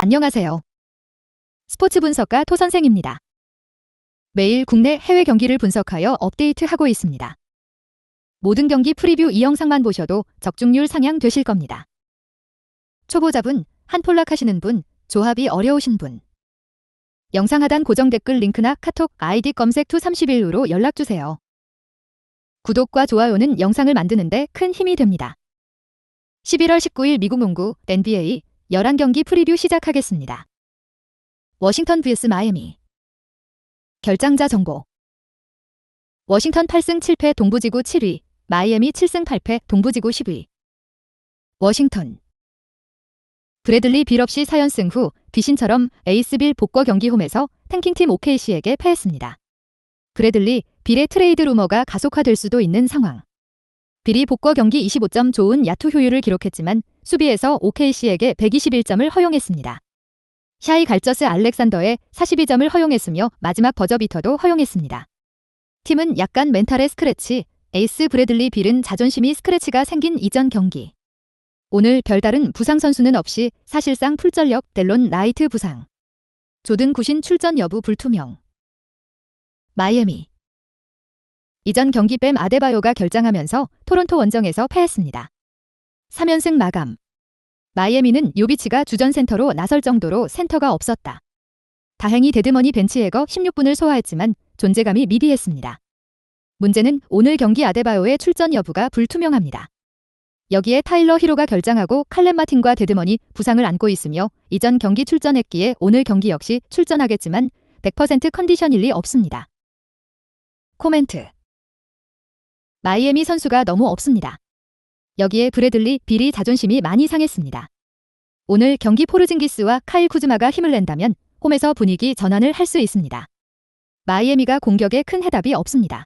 안녕하세요. 스포츠 분석가 토 선생입니다. 매일 국내 해외 경기를 분석하여 업데이트하고 있습니다. 모든 경기 프리뷰 이 영상만 보셔도 적중률 상향되실 겁니다. 초보자분, 한폴락 하시는 분, 조합이 어려우신 분. 영상 하단 고정 댓글 링크나 카톡 아이디 검색 투31으로 연락주세요. 구독과 좋아요는 영상을 만드는데 큰 힘이 됩니다. 11월 19일 미국 농구 NBA 11경기 프리뷰 시작하겠습니다. 워싱턴 vs 마이애미. 결장자 정보. 워싱턴 8승 7패 동부지구 7위, 마이애미 7승 8패 동부지구 10위. 워싱턴. 브래들리 빌 없이 4연승 후 비신처럼 에이스 빌 복거 경기 홈에서 탱킹팀 OKC에게 패했습니다. 브래들리, 빌의 트레이드 루머가 가속화될 수도 있는 상황. 빌이 복거 경기 25점 좋은 야투 효율을 기록했지만 수비에서 OKC에게 121점을 허용했습니다. 샤이 갈저스 알렉산더의 42점을 허용했으며 마지막 버저비터도 허용했습니다. 팀은 약간 멘탈의 스크래치, 에이스 브래들리 빌은 자존심이 스크래치가 생긴 이전 경기. 오늘 별다른 부상 선수는 없이 사실상 풀전력 델론 라이트 부상. 조든 구신 출전 여부 불투명. 마이애미. 이전 경기 뱀 아데바요가 결장하면서 토론토 원정에서 패했습니다. 3연승 마감. 마이애미는 요비치가 주전 센터로 나설 정도로 센터가 없었다. 다행히 데드머니 벤치에거 16분을 소화했지만 존재감이 미비했습니다. 문제는 오늘 경기 아데바요의 출전 여부가 불투명합니다. 여기에 타일러 히로가 결장하고 칼렙 마틴과 데드머니 부상을 안고 있으며 이전 경기 출전했기에 오늘 경기 역시 출전하겠지만 100% 컨디션일 리 없습니다. 코멘트. 마이애미 선수가 너무 없습니다. 여기에 브래들리, 빌이 자존심이 많이 상했습니다. 오늘 경기 포르징기스와 카일 쿠즈마가 힘을 낸다면 홈에서 분위기 전환을 할 수 있습니다. 마이애미가 공격에 큰 해답이 없습니다.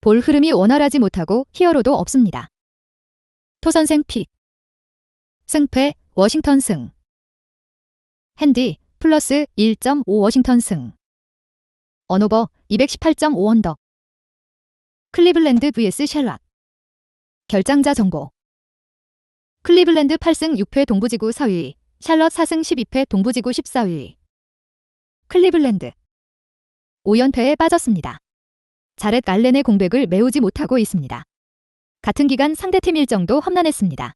볼 흐름이 원활하지 못하고 히어로도 없습니다. 토선생 픽. 승패 워싱턴 승. 핸디 플러스 1.5 워싱턴 승. 언오버 218.5 언더. 클리블랜드 vs 샬럿. 결장자 정보. 클리블랜드 8승 6패 동부지구 4위, 샬럿 4승 12패 동부지구 14위. 클리블랜드 5연패에 빠졌습니다. 자렛 알렌의 공백을 메우지 못하고 있습니다. 같은 기간 상대팀 일정도 험난했습니다.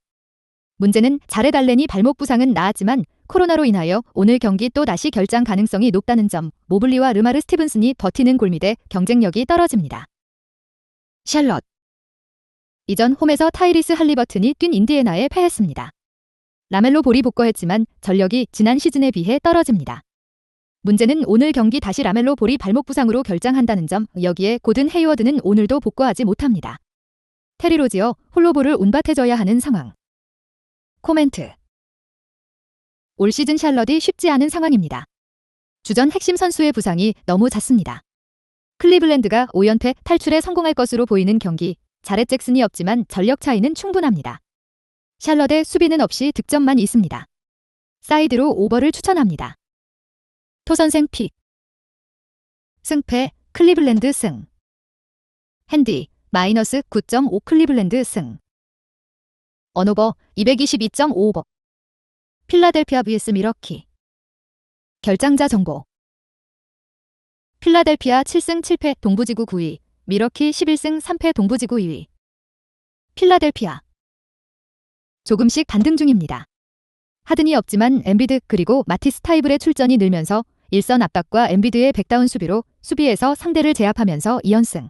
문제는 자렛 알렌이 발목 부상은 나았지만 코로나로 인하여 오늘 경기 또 다시 결장 가능성이 높다는 점. 모블리와 르마르 스티븐슨이 버티는 골밑에 경쟁력이 떨어집니다. 샬럿. 이전 홈에서 타이리스 할리버튼이 뛴 인디애나에 패했습니다. 라멜로 볼이 복거했지만 전력이 지난 시즌에 비해 떨어집니다. 문제는 오늘 경기 다시 라멜로 볼이 발목 부상으로 결장한다는 점. 여기에 고든 헤이워드는 오늘도 복거하지 못합니다. 테리 로지어 홀로 볼을 운받해줘야 하는 상황. 코멘트. 올 시즌 샬럿이 쉽지 않은 상황입니다. 주전 핵심 선수의 부상이 너무 잦습니다. 클리블랜드가 5연패 탈출에 성공할 것으로 보이는 경기. 자렛 잭슨이 없지만 전력 차이는 충분합니다. 샬럿의 수비는 없이 득점만 있습니다. 사이드로 오버를 추천합니다. 토선생 픽. 승패 클리블랜드 승. 핸디 마이너스 9.5 클리블랜드 승. 언오버 222.5 오버. 필라델피아 vs 미러키. 결장자 정보. 필라델피아 7승 7패 동부지구 9위, 미러키 11승 3패 동부지구 2위. 필라델피아. 조금씩 반등 중입니다. 하든이 없지만 엠비드 그리고 마티스 타이블의 출전이 늘면서 일선 압박과 엠비드의 백다운 수비로 수비에서 상대를 제압하면서 2연승.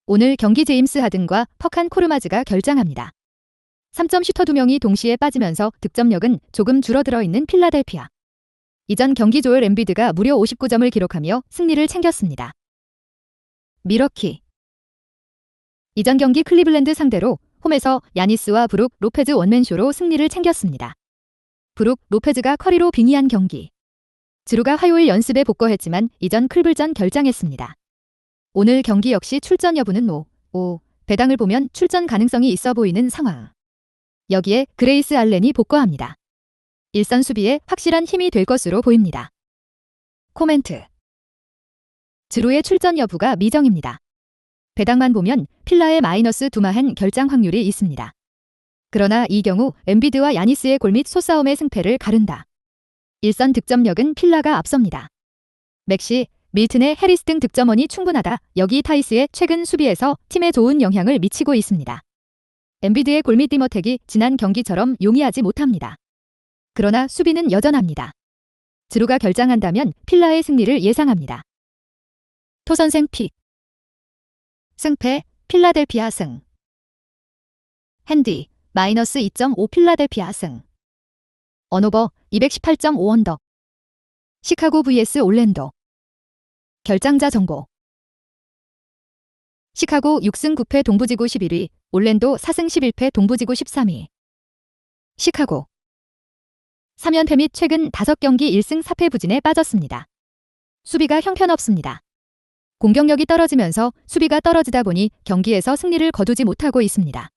오늘 경기 제임스 하든과 퍼칸 코르마즈가 결장합니다. 3점 슈터 2명이 동시에 빠지면서 득점력은 조금 줄어들어 있는 필라델피아. 이전 경기 조엘 엠비드가 무려 59점을 기록하며 승리를 챙겼습니다. 미러키. 이전 경기 클리블랜드 상대로 홈에서 야니스와 브룩 로페즈 원맨쇼로 승리를 챙겼습니다. 브룩 로페즈가 커리로 빙의한 경기. 드루가 화요일 연습에 복거했지만 이전 클블전 결장했습니다. 오늘 경기 역시 출전 여부는 배당을 보면 출전 가능성이 있어 보이는 상황. 여기에 그레이스 알렌이 복거합니다. 일선 수비에 확실한 힘이 될 것으로 보입니다. 코멘트. 드루의 출전 여부가 미정입니다. 배당만 보면 필라의 마이너스 2마헨 결장 확률이 있습니다. 그러나 이 경우 엠비드와 야니스의 골 및 소싸움의 승패를 가른다. 일선 득점력은 필라가 앞섭니다. 맥시, 밀튼의 해리스 등 득점원이 충분하다. 여기 타이스의 최근 수비에서 팀에 좋은 영향을 미치고 있습니다. 엔비드의 골밑 디머텍이 지난 경기처럼 용이하지 못합니다. 그러나 수비는 여전합니다. 드루가 결장한다면 필라의 승리를 예상합니다. 토선생 픽. 승패, 필라델피아 승. 핸디, 마이너스 2.5 필라델피아 승. 언오버, 218.5 언더. 시카고 vs 올랜도. 결장자 정보. 시카고 6승 9패 동부지구 11위, 올랜도 4승 11패 동부지구 13위. 시카고 3연패 및 최근 5경기 1승 4패 부진에 빠졌습니다. 수비가 형편없습니다. 공격력이 떨어지면서 수비가 떨어지다 보니 경기에서 승리를 거두지 못하고 있습니다.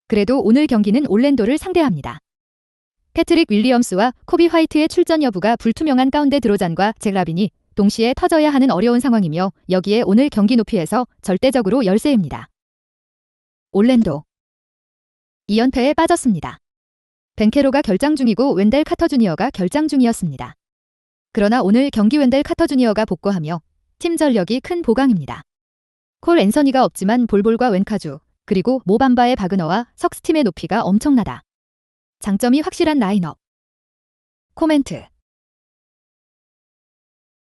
그래도 오늘 경기는 올랜도를 상대합니다. 패트릭 윌리엄스와 코비 화이트의 출전 여부가 불투명한 가운데 드로잔과 잭 라빈이 동시에 터져야 하는 어려운 상황이며 여기에 오늘 경기 높이에서 절대적으로 열세입니다. 올랜도 2연패에 빠졌습니다. 벤케로가 결장 중이고 웬델 카터 주니어가 결장 중이었습니다. 그러나 오늘 경기 웬델 카터 주니어가 복구하며 팀 전력이 큰 보강입니다. 콜 앤서니가 없지만 볼볼과 웬카주, 그리고 모밤바의 바그너와 석스팀의 높이가 엄청나다. 장점이 확실한 라인업. 코멘트.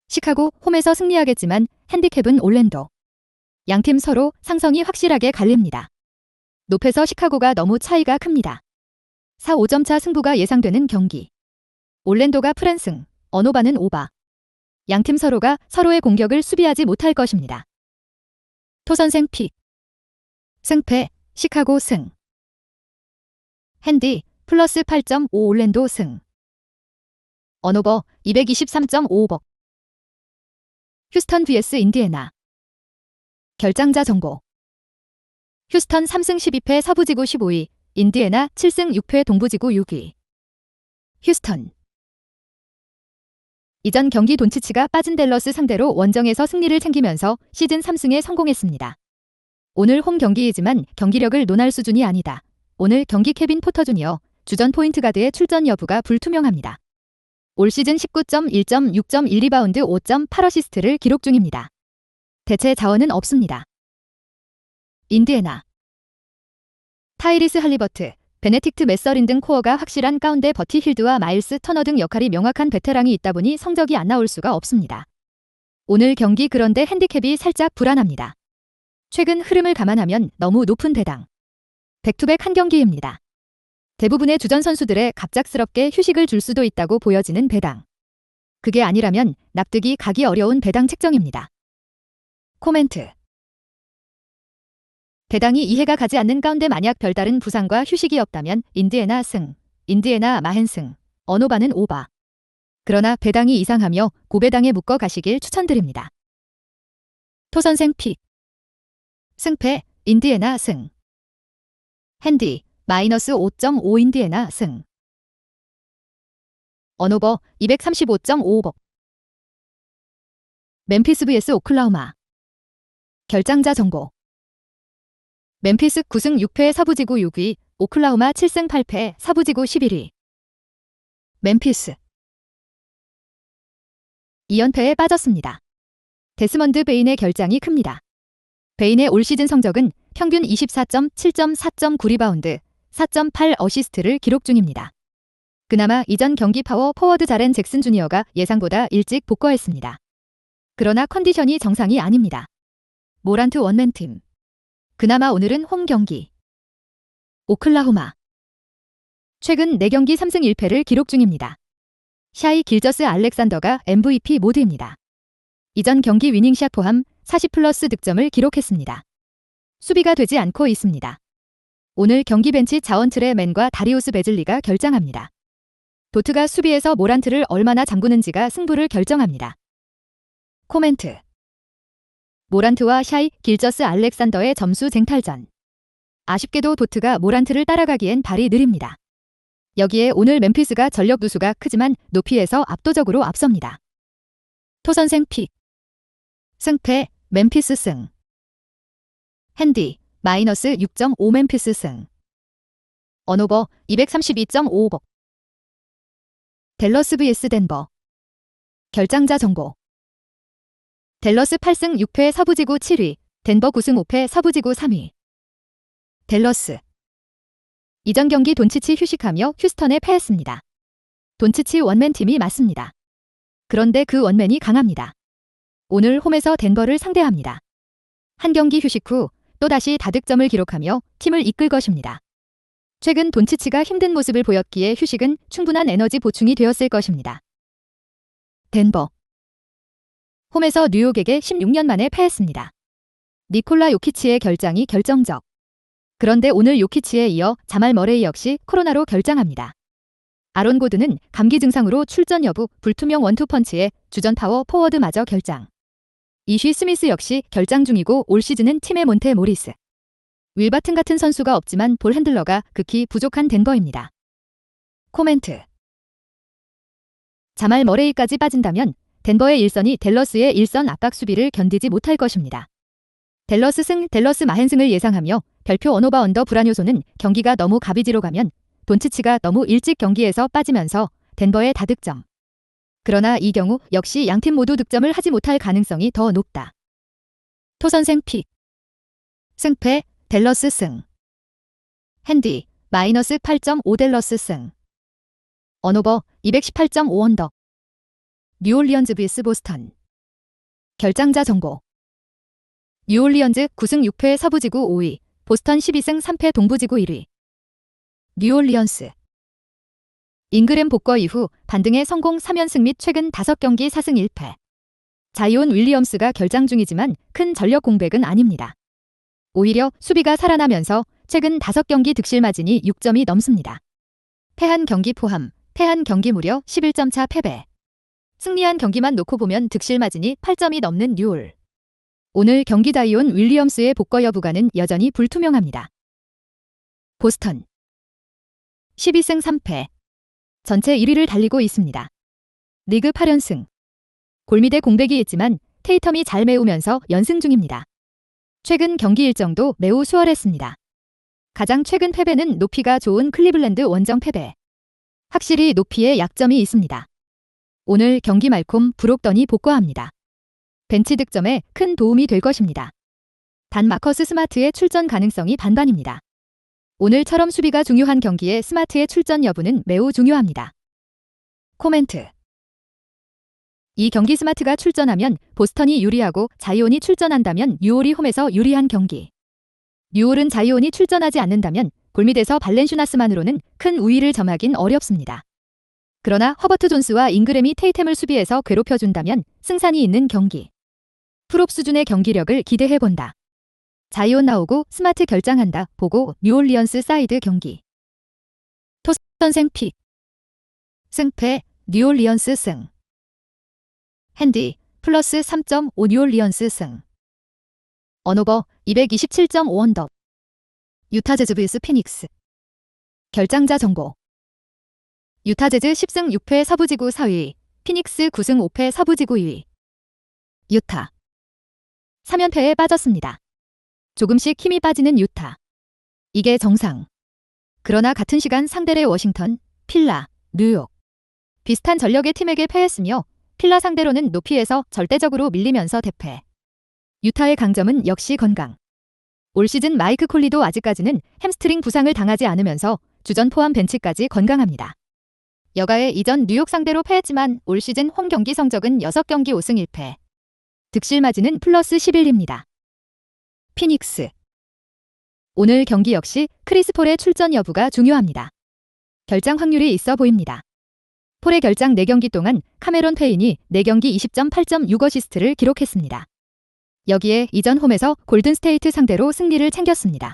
시카고 홈에서 승리하겠지만 핸디캡은 올랜도. 양팀 서로 상성이 확실하게 갈립니다. 높에서 시카고가 너무 차이가 큽니다. 4-5점 차 승부가 예상되는 경기. 올랜도가 프랜승, 언오바는 오바. 양팀 서로가 서로의 공격을 수비하지 못할 것입니다. 토선생 픽. 승패, 시카고 승. 핸디, 플러스 8.5 올랜도 승. 언오버, 223.5억. 휴스턴 vs 인디애나. 결장자 정보. 휴스턴 3승 12패 서부지구 15위, 인디애나 7승 6패 동부지구 6위. 휴스턴. 이전 경기 돈치치가 빠진 댈러스 상대로 원정에서 승리를 챙기면서 시즌 3승에 성공했습니다. 오늘 홈 경기이지만 경기력을 논할 수준이 아니다. 오늘 경기 케빈 포터 주니어, 주전 포인트 가드의 출전 여부가 불투명합니다. 올 시즌 19.1점, 6.1 리바운드, 5.8 어시스트를 기록 중입니다. 대체 자원은 없습니다. 인디애나. 타이리스 할리버트, 베네딕트 메서린 등 코어가 확실한 가운데 버티 힐드와 마일스 터너 등 역할이 명확한 베테랑이 있다 보니 성적이 안 나올 수가 없습니다. 오늘 경기 그런데 핸디캡이 살짝 불안합니다. 최근 흐름을 감안하면 너무 높은 배당. 백투백 한 경기입니다. 대부분의 주전 선수들의 갑작스럽게 휴식을 줄 수도 있다고 보여지는 배당. 그게 아니라면 납득이 가기 어려운 배당 책정입니다. 코멘트. 배당이 이해가 가지 않는 가운데 만약 별다른 부상과 휴식이 없다면 인디애나 승, 인디애나 마헨 승, 언오바는 오바. 그러나 배당이 이상하며 고배당에 묶어 가시길 추천드립니다. 토선생 픽. 승패, 인디애나 승. 핸디, 마이너스 5.5 인디애나 승. 언오버, 235.5억. 멤피스 vs 오클라호마. 결장자 정보. 멤피스 9승 6패 서부지구 6위, 오클라호마 7승 8패 서부지구 11위. 멤피스 2연패에 빠졌습니다. 데스먼드 베인의 결장이 큽니다. 베인의 올 시즌 성적은 평균 24.7점, 4.9 리바운드, 4.8 어시스트를 기록 중입니다. 그나마 이전 경기 파워 포워드 자렌 잭슨 주니어가 예상보다 일찍 복귀했습니다. 그러나 컨디션이 정상이 아닙니다. 모란트 원맨팀. 그나마 오늘은 홈 경기. 오클라호마. 최근 4경기 3승 1패를 기록 중입니다. 샤이 길저스 알렉산더가 MVP 모드입니다. 이전 경기 위닝샷 포함 40플러스 득점을 기록했습니다. 수비가 되지 않고 있습니다. 오늘 경기 벤치 자원틀의 맨과 다리우스 베즐리가 결장합니다. 도트가 수비에서 모란트를 얼마나 잠그는지가 승부를 결정합니다. 코멘트. 모란트와 샤이, 길저스 알렉산더의 점수 쟁탈전. 아쉽게도 도트가 모란트를 따라가기엔 발이 느립니다. 여기에 오늘 멤피스가 전력 누수가 크지만 높이에서 압도적으로 앞섭니다. 토선생 픽. 승패, 멤피스 승. 핸디, 마이너스 6.5 멤피스 승. 언오버, 232.5억. 댈러스 vs 덴버. 결장자 정보. 댈러스 8승 6패 서부지구 7위, 덴버 9승 5패 서부지구 3위. 댈러스. 이전 경기 돈치치 휴식하며 휴스턴에 패했습니다. 돈치치 원맨 팀이 맞습니다. 그런데 그 원맨이 강합니다. 오늘 홈에서 덴버를 상대합니다. 한 경기 휴식 후 또다시 다득점을 기록하며 팀을 이끌 것입니다. 최근 돈치치가 힘든 모습을 보였기에 휴식은 충분한 에너지 보충이 되었을 것입니다. 덴버. 홈에서 뉴욕에게 16년 만에 패했습니다. 니콜라 요키치의 결장이 결정적. 그런데 오늘 요키치에 이어 자말 머레이 역시 코로나로 결장합니다. 아론 고든은 감기 증상으로 출전 여부 불투명 원투펀치에 주전 파워 포워드마저 결장. 이쉬 스미스 역시 결장 중이고 올 시즌은 팀의 몬테 모리스, 윌 바튼 같은 선수가 없지만 볼 핸들러가 극히 부족한 덴버입니다. 코멘트. 자말 머레이까지 빠진다면 덴버의 일선이 댈러스의 일선 압박 수비를 견디지 못할 것입니다. 댈러스 승, 댈러스 마행승을 예상하며 별표 언오바 언더 불안 요소는 경기가 너무 가비지로 가면 돈치치가 너무 일찍 경기에서 빠지면서 덴버의 다득점. 그러나 이 경우 역시 양팀 모두 득점을 하지 못할 가능성이 더 높다. 토선생 픽. 승패 댈러스 승. 핸디 마이너스 8.5 댈러스 승. 언오버 218.5 언더. 뉴올리언즈 vs 보스턴. 결장자 정보. 뉴올리언즈 9승 6패 서부지구 5위, 보스턴 12승 3패 동부지구 1위. 뉴올리언스. 잉그램 복거 이후 반등의 성공 3연승 및 최근 5경기 4승 1패. 자이온 윌리엄스가 결장 중이지만 큰 전력 공백은 아닙니다. 오히려 수비가 살아나면서 최근 5경기 득실 마진이 6점이 넘습니다. 패한 경기 포함, 패한 경기 무려 11점 차 패배. 승리한 경기만 놓고 보면 득실 마진이 8점이 넘는 뉴올. 오늘 경기 자이온 윌리엄스의 복거 여부가는 여전히 불투명합니다. 보스턴. 12승 3패. 전체 1위를 달리고 있습니다. 리그 8연승. 골밑에 공백이 있지만 테이텀이 잘 메우면서 연승 중입니다. 최근 경기 일정도 매우 수월했습니다. 가장 최근 패배는 높이가 좋은 클리블랜드 원정 패배. 확실히 높이에 약점이 있습니다. 오늘 경기 말콤 브록던이 복거합니다. 벤치 득점에 큰 도움이 될 것입니다. 단 마커스 스마트의 출전 가능성이 반반입니다. 오늘처럼 수비가 중요한 경기에 스마트의 출전 여부는 매우 중요합니다. 코멘트. 이 경기 스마트가 출전하면 보스턴이 유리하고 자이온이 출전한다면 뉴올이 홈에서 유리한 경기. 뉴올은 자이온이 출전하지 않는다면 골밑에서 발렌슈나스만으로는 큰 우위를 점하긴 어렵습니다. 그러나 허버트 존스와 잉그램이 테이템을 수비해서 괴롭혀준다면 승산이 있는 경기. 프롭 수준의 경기력을 기대해본다. 자이온 나오고 스마트 결장한다 보고 뉴올리언스 사이드 경기. 토선생 픽. 승패 뉴올리언스 승. 핸디 플러스 3.5 뉴올리언스 승. 언오버 227.5 언더. 유타 재즈 vs 피닉스. 결장자 정보. 유타 재즈 10승 6패 서부지구 4위, 피닉스 9승 5패 서부지구 2위. 유타. 3연패에 빠졌습니다. 조금씩 힘이 빠지는 유타. 이게 정상. 그러나 같은 시간 상대의 워싱턴, 필라, 뉴욕. 비슷한 전력의 팀에게 패했으며 필라 상대로는 높이에서 절대적으로 밀리면서 대패. 유타의 강점은 역시 건강. 올 시즌 마이크 콜리도 아직까지는 햄스트링 부상을 당하지 않으면서 주전 포함 벤치까지 건강합니다. 여가의 이전 뉴욕 상대로 패했지만 올 시즌 홈 경기 성적은 6경기 5승 1패. 득실 마진은 플러스 11입니다. 피닉스. 오늘 경기 역시 크리스 폴의 출전 여부가 중요합니다. 결장 확률이 있어 보입니다. 폴의 결장 4경기 동안 카메론 페인이 4경기 20.8.6 어시스트를 기록했습니다. 여기에 이전 홈에서 골든스테이트 상대로 승리를 챙겼습니다.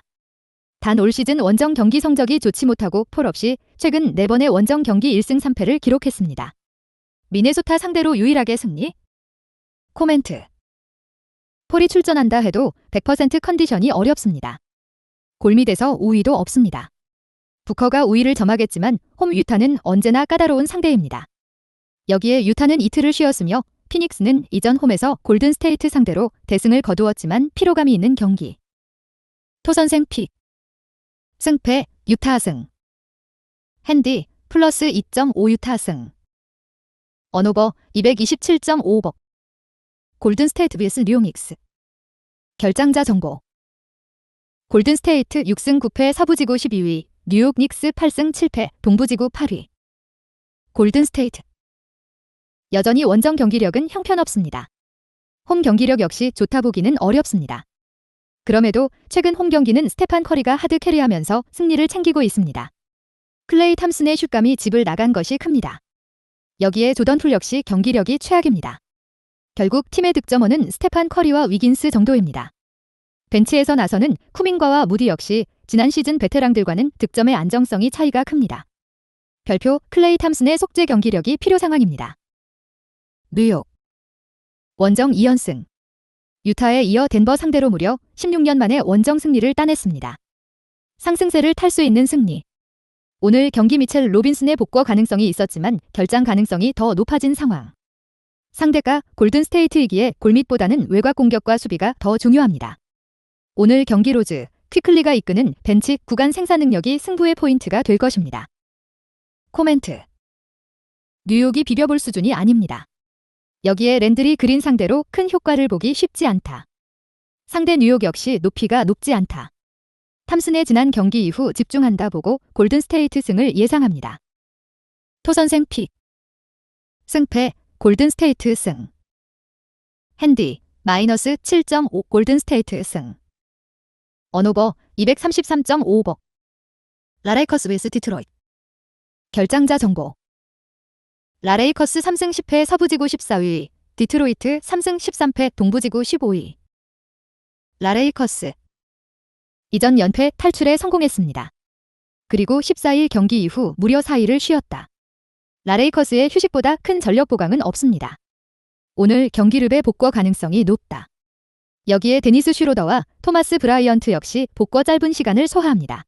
단 올 시즌 원정 경기 성적이 좋지 못하고 폴 없이 최근 4번의 원정 경기 1승 3패를 기록했습니다. 미네소타 상대로 유일하게 승리? 코멘트. 폴이 출전한다 해도 100% 컨디션이 어렵습니다. 골밑에서 우위도 없습니다. 부커가 우위를 점하겠지만 홈 유타는 언제나 까다로운 상대입니다. 여기에 유타는 이틀을 쉬었으며 피닉스는 이전 홈에서 골든스테이트 상대로 대승을 거두었지만 피로감이 있는 경기. 토선생 픽. 승패 유타 승. 핸디 플러스 2.5 유타 승. 언오버 227.5억. 골든스테이트 vs 뉴욕닉스. 결장자 정보. 골든스테이트 6승 9패 서부지구 12위, 뉴욕 닉스 8승 7패 동부지구 8위. 골든스테이트. 여전히 원정 경기력은 형편없습니다. 홈 경기력 역시 좋다 보기는 어렵습니다. 그럼에도 최근 홈 경기는 스테판 커리가 하드 캐리하면서 승리를 챙기고 있습니다. 클레이 탐슨의 슛감이 집을 나간 것이 큽니다. 여기에 조던 풀 역시 경기력이 최악입니다. 결국 팀의 득점원은 스테판 커리와 위긴스 정도입니다. 벤치에서 나서는 쿠밍과와 무디 역시 지난 시즌 베테랑들과는 득점의 안정성이 차이가 큽니다. 별표 클레이 탐슨의 속죄 경기력이 필요 상황입니다. 뉴욕. 원정 2연승. 유타에 이어 덴버 상대로 무려 16년 만에 원정 승리를 따냈습니다. 상승세를 탈 수 있는 승리. 오늘 경기 미첼 로빈슨의 복구 가능성이 있었지만 결장 가능성이 더 높아진 상황. 상대가 골든스테이트이기에 골밑보다는 외곽 공격과 수비가 더 중요합니다. 오늘 경기 로즈, 퀴클리가 이끄는 벤치 구간 생산 능력이 승부의 포인트가 될 것입니다. 코멘트. 뉴욕이 비벼볼 수준이 아닙니다. 여기에 랜드리 그린 상대로 큰 효과를 보기 쉽지 않다. 상대 뉴욕 역시 높이가 높지 않다. 탐슨의 지난 경기 이후 집중한다 보고 골든스테이트 승을 예상합니다. 토선생 픽. 승패 골든스테이트 승. 핸디 마이너스 7.5 골든스테이트 승. 언오버 233.5억. 라레이커스 vs 디트로이트. 결장자 정보. 라레이커스 3승 10패 서부지구 14위, 디트로이트 3승 13패 동부지구 15위. 라레이커스. 이전 연패 탈출에 성공했습니다. 그리고 14일 경기 이후 무려 4일을 쉬었다. 라레이커스의 휴식보다 큰 전력 보강은 없습니다. 오늘 경기룹의 복구 가능성이 높다. 여기에 데니스 슈로더와 토마스 브라이언트 역시 복구 짧은 시간을 소화합니다.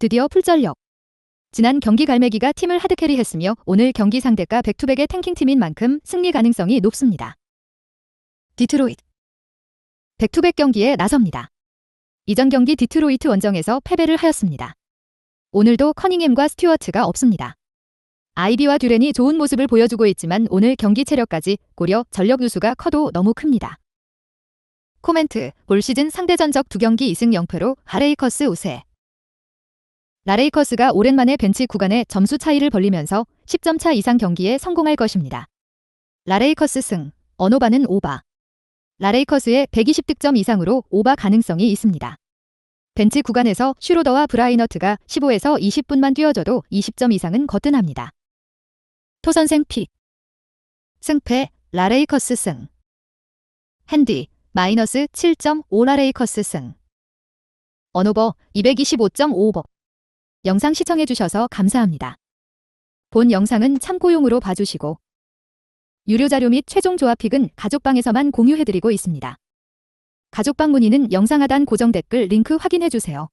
드디어 풀전력. 지난 경기 갈매기가 팀을 하드캐리했으며 오늘 경기 상대가 백투백의 탱킹팀인 만큼 승리 가능성이 높습니다. 디트로이트. 백투백 경기에 나섭니다. 이전 경기 디트로이트 원정에서 패배를 하였습니다. 오늘도 커닝햄과 스튜어트가 없습니다. 아이비와 듀렌이 좋은 모습을 보여주고 있지만 오늘 경기 체력까지 고려 전력 누수가 커도 너무 큽니다. 코멘트. 올 시즌 상대 전적 2경기 2승 0패로 라레이커스 우세. 라레이커스가 오랜만에 벤치 구간에 점수 차이를 벌리면서 10점 차 이상 경기에 성공할 것입니다. 라레이커스 승. 언오바는 오바. 라레이커스의 120득점 이상으로 오바 가능성이 있습니다. 벤치 구간에서 슈로더와 브라이너트가 15에서 20분만 뛰어줘도 20점 이상은 거뜬합니다. 토선생 픽. 승패 라레이커스 승. 핸디 마이너스 7.5 라레이커스 승. 언오버 225.5억. 영상 시청해주셔서 감사합니다. 본 영상은 참고용으로 봐주시고 유료 자료 및 최종 조합픽은 가족방에서만 공유해드리고 있습니다. 가족방 문의는 영상 하단 고정 댓글 링크 확인해주세요.